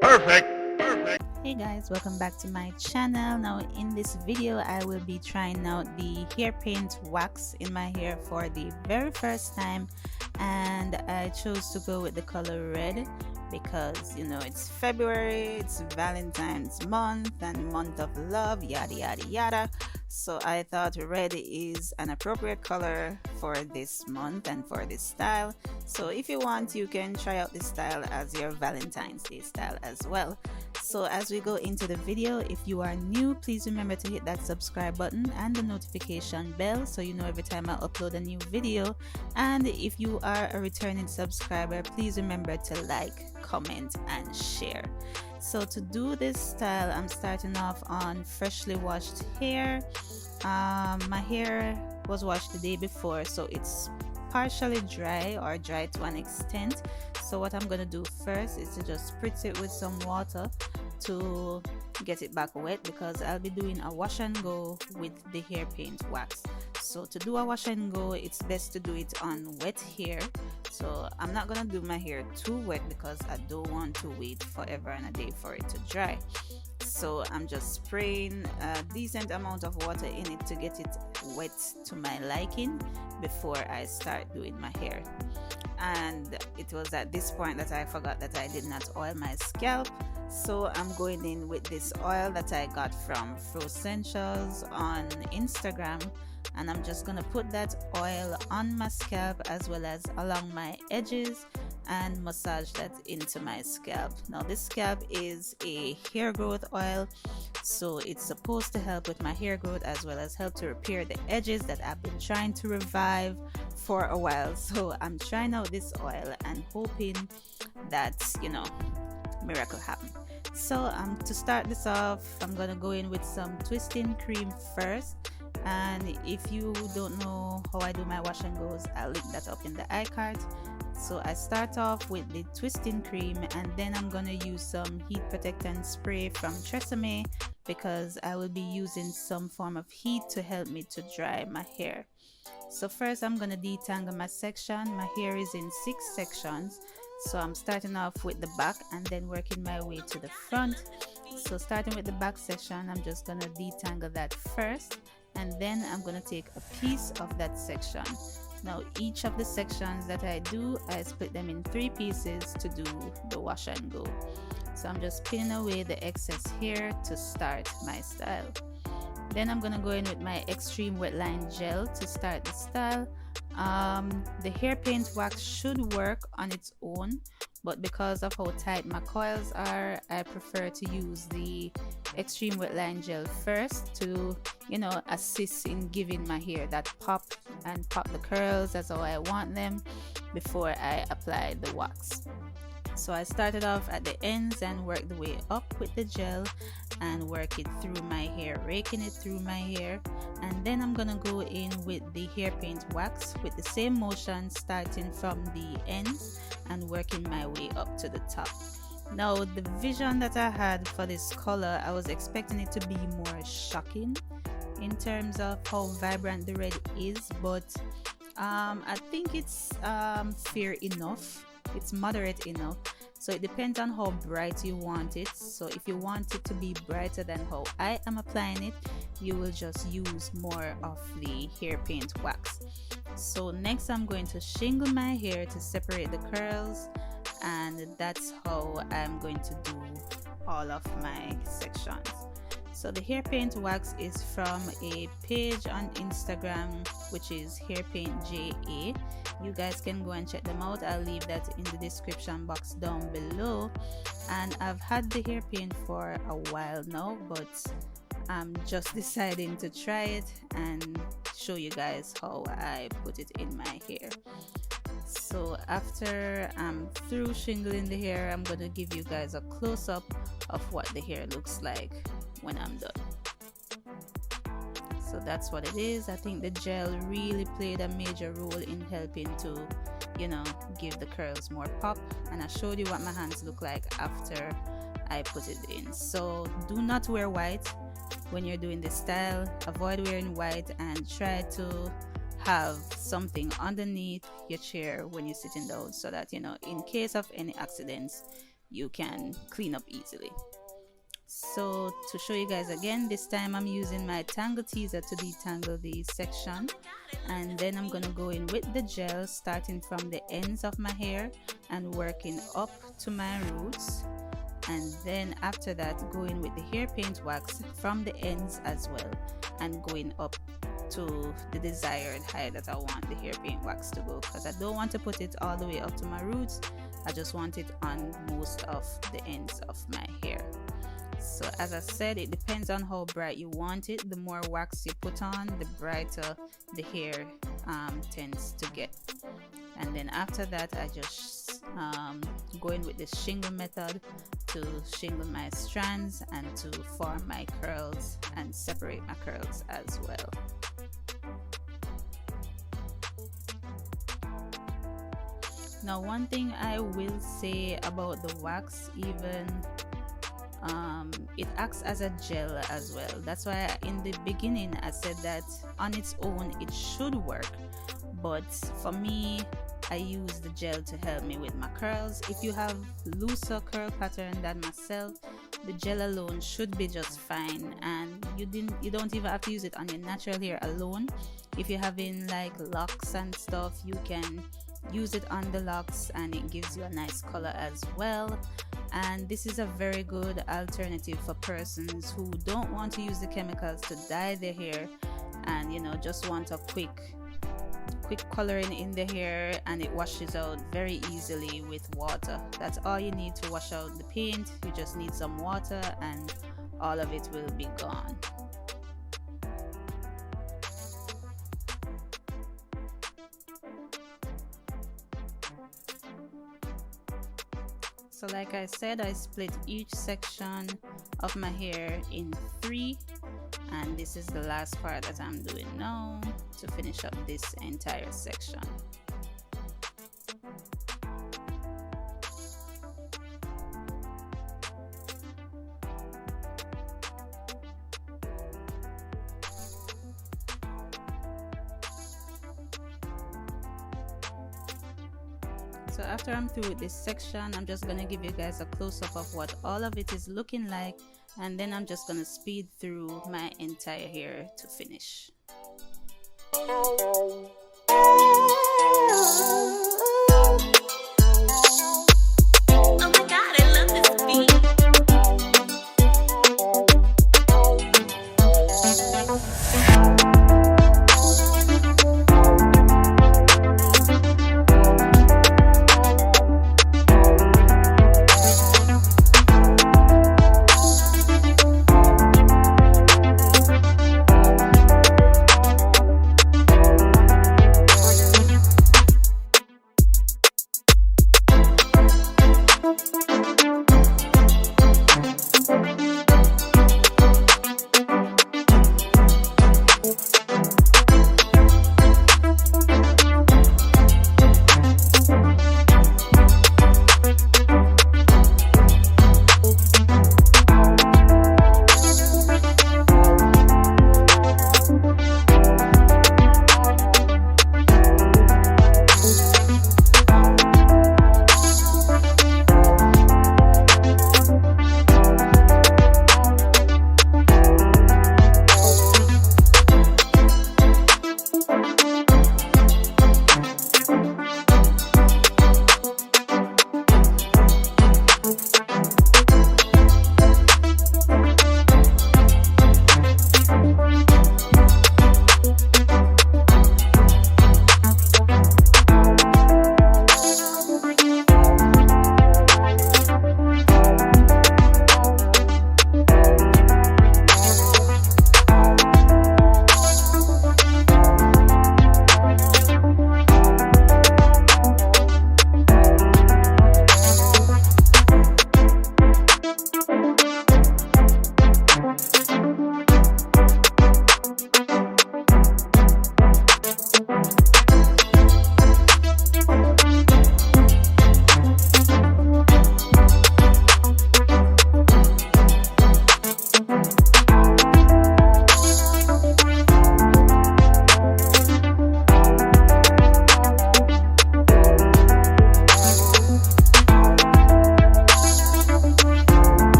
Perfect. Perfect. Hey guys, welcome back to my channel. Now in this video I will be trying out the hair paint wax in my hair for the very first time, and I chose to go with the color red because it's February, it's Valentine's month and month of love, yada yada yada. So I thought red is an appropriate color for this month and for this style. So if you want, you can try out this style as your Valentine's Day style as well. So as we go into the video, if you are new, please remember to hit that subscribe button and the notification bell so you know every time I upload a new video. And if you are a returning subscriber, please remember to like, comment and share. So to do this style, I'm starting off on freshly washed hair. My hair was washed the day before, so it's partially dry or dry to an extent. So what I'm gonna do first is to just spritz it with some water to get it back wet, because I'll be doing a wash and go with the hair paint wax. So to do a wash and go, it's best to do it on wet hair. So I'm not gonna do my hair too wet because I don't want to wait forever and a day for it to dry. So I'm just spraying a decent amount of water in it to get it wet to my liking before I start doing my hair. And it was at this point that I forgot that I did not oil my scalp. So I'm going in with this oil that I got from Frasskid on Instagram, and I'm just gonna put that oil on my scalp as well as along my edges and massage that into my scalp. Now this scalp is a hair growth oil, so it's supposed to help with my hair growth as well as help to repair the edges that I've been trying to revive for a while. So I'm trying out this oil and hoping that miracle happen. So to start this off, I'm gonna go in with some twisting cream first. And if you don't know how I do my wash and goes, I'll link that up in the iCard. So I start off with the twisting cream, and then I'm gonna use some heat protectant spray from Tresemme because I will be using some form of heat to help me to dry my hair. So first I'm gonna detangle my section. My hair is in 6 sections, so I'm starting off with the back and then working my way to the front. So starting with the back section, I'm just gonna detangle that first, and then I'm gonna take a piece of that section. Now each of the sections that I do, I split them in 3 pieces to do the wash and go. So I'm just pinning away the excess hair to start my style. Then I'm gonna go in with my extreme wetline gel to start the style. The hair paint wax should work on its own, but because of how tight my coils are, I prefer to use the extreme wetline gel first to assist in giving my hair that pop and pop the curls as how I want them before I apply the wax. So I started off at the ends and worked the way up with the gel and work it through my hair, raking it through my hair. And then I'm gonna go in with the hair paint wax with the same motion, starting from the ends and working my way up to the top. Now the vision that I had for this color, I was expecting it to be more shocking in terms of how vibrant the red is, but I think it's fair enough. It's moderate enough. So it depends on how bright you want it. So if you want it to be brighter than how I am applying it, you will just use more of the hair paint wax. So next I'm going to shingle my hair to separate the curls, and that's how I'm going to do all of my sections. So the hair paint wax is from a page on Instagram, which is hairpaintja. You guys can go and check them out. I'll leave that in the description box down below. And I've had the hair paint for a while now, but I'm just deciding to try it and show you guys how I put it in my hair. So after I'm through shingling the hair, I'm gonna give you guys a close-up of what the hair looks like when I'm done. So that's what it is. I think the gel really played a major role in helping to give the curls more pop, and I showed you what my hands look like after I put it in. So do not wear white when you're doing this style. Avoid wearing white and try to have something underneath your chair when you're sitting down, so that in case of any accidents you can clean up easily. So to show you guys again, this time I'm using my tangle teaser to detangle the section, and then I'm gonna go in with the gel, starting from the ends of my hair and working up to my roots, and then after that going with the hair paint wax from the ends as well and going up to the desired height that I want the hair paint wax to go, because I don't want to put it all the way up to my roots. I just want it on most of the ends of my hair. So as I said, it depends on how bright you want it. The more wax you put on, the brighter the hair tends to get. And then after that, I just go in with the shingle method to shingle my strands and to form my curls and separate my curls as well. Now, one thing I will say about the wax, even it acts as a gel as well. That's why in the beginning I said that on its own it should work, but for me, I use the gel to help me with my curls. If you have looser curl pattern than myself, the gel alone should be just fine, and you don't even have to use it on your natural hair alone. If you're having like locks and stuff, you can use it on the locks and it gives you a nice color as well. And this is a very good alternative for persons who don't want to use the chemicals to dye their hair, and just want a quick coloring in the hair, and it washes out very easily with water. That's all you need to wash out the paint. You just need some water and all of it will be gone. So like I said, I split each section of my hair in 3, and this is the last part that I'm doing now to finish up this entire section. So after I'm through with this section, I'm just gonna give you guys a close-up of what all of it is looking like, and then I'm just gonna speed through my entire hair to finish.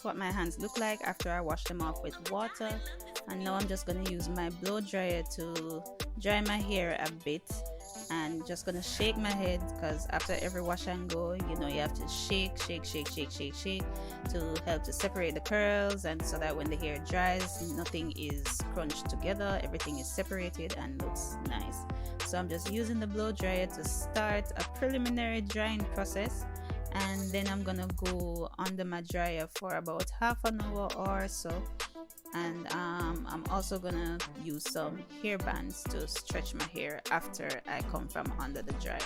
what my hands look like after I wash them off with water. And now I'm just gonna use my blow dryer to dry my hair a bit, and just gonna shake my head, because after every wash and go, you know, you have to shake to help to separate the curls, and so that when the hair dries, nothing is crunched together, everything is separated and looks nice. So I'm just using the blow dryer to start a preliminary drying process, and then I'm gonna go under my dryer for about half an hour or so. And I'm also gonna use some hair bands to stretch my hair after I come from under the dryer.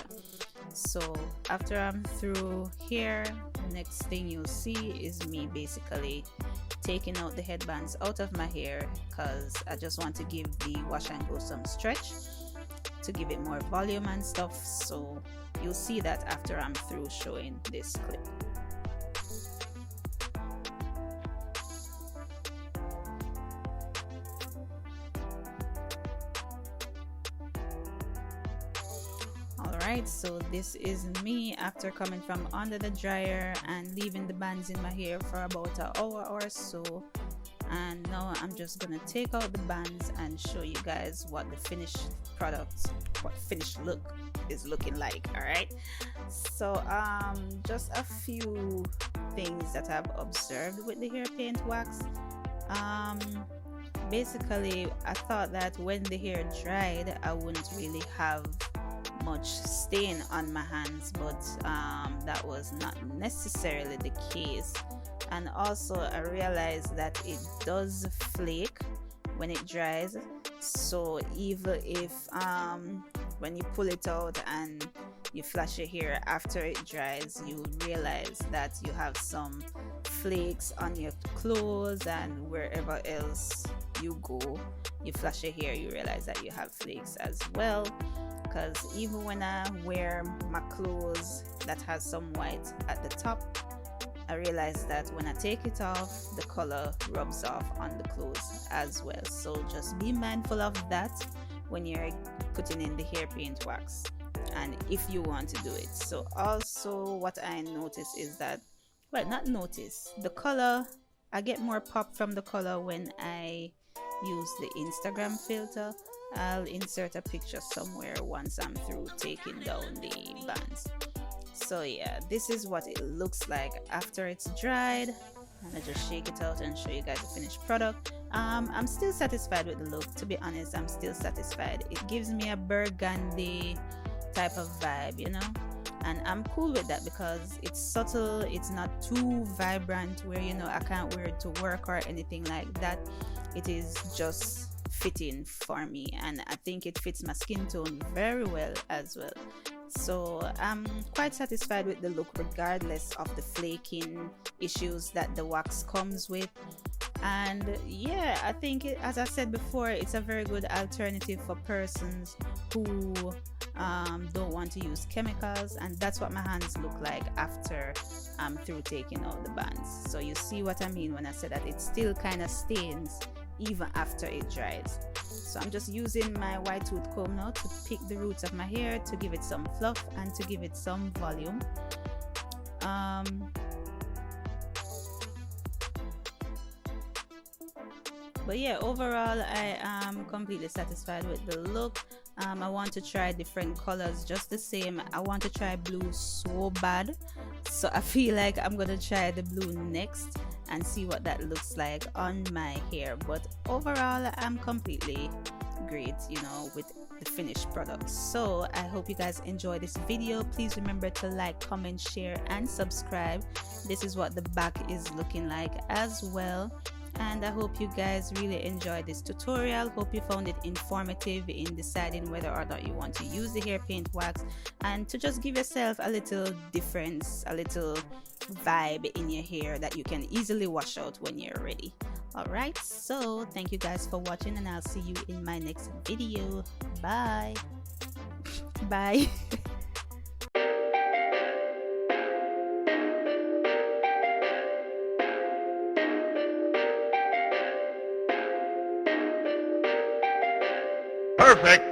So after I'm through here, the next thing you'll see is me basically taking out the headbands out of my hair, because I just want to give the wash and go some stretch to give it more volume and stuff. So you'll see that after I'm through showing this clip. Alright, so this is me after coming from under the dryer and leaving the bands in my hair for about an hour or so. And now I'm just gonna take out the bands and show you guys what the finished product, what finished look is looking like. Alright, so just a few things that I've observed with the hair paint wax. Basically I thought that when the hair dried I wouldn't really have much stain on my hands, but that was not necessarily the case. And also I realized that it does flake when it dries. So even if when you pull it out and you flash your hair after it dries, you realize that you have some flakes on your clothes, and wherever else you go, you flash your hair, you realize that you have flakes as well. Because even when I wear my clothes that has some white at the top, I realize that when I take it off, the color rubs off on the clothes as well. So just be mindful of that when you're putting in the hair paint wax, and if you want to do it. So also what I notice is that, well, not notice, the color, I get more pop from the color when I use the Instagram filter. I'll insert a picture somewhere once I'm through taking down the bands. So yeah, this is what it looks like after it's dried, and I just shake it out and show you guys the finished product. I'm still satisfied with the look, to be honest. I'm still satisfied. It gives me a burgundy type of vibe, you know, and I'm cool with that because it's subtle, it's not too vibrant where, you know, I can't wear it to work or anything like that. It is just fitting for me, and I think it fits my skin tone very well as well. So I'm quite satisfied with the look regardless of the flaking issues that the wax comes with. And yeah, I think as I said before, it's a very good alternative for persons who don't want to use chemicals, and that's what my hands look like after I'm through taking out the bands. So you see what I mean when I say that it still kind of stains even after it dries. So I'm just using my white tooth comb now to pick the roots of my hair to give it some fluff and to give it some volume. But yeah, overall I am completely satisfied with the look. I want to try different colors just the same. I want to try blue so bad, so I feel like I'm gonna try the blue next and see what that looks like on my hair. But overall I'm completely great, you know, with the finished product. So I hope you guys enjoy this video. Please remember to like, comment, share and subscribe. This is what the back is looking like as well. And I hope you guys really enjoyed this tutorial. Hope you found it informative in deciding whether or not you want to use the hair paint wax, and to just give yourself a little difference, a little vibe in your hair that you can easily wash out when you're ready. Alright, so thank you guys for watching, and I'll see you in my next video. Bye. Bye. Perfect.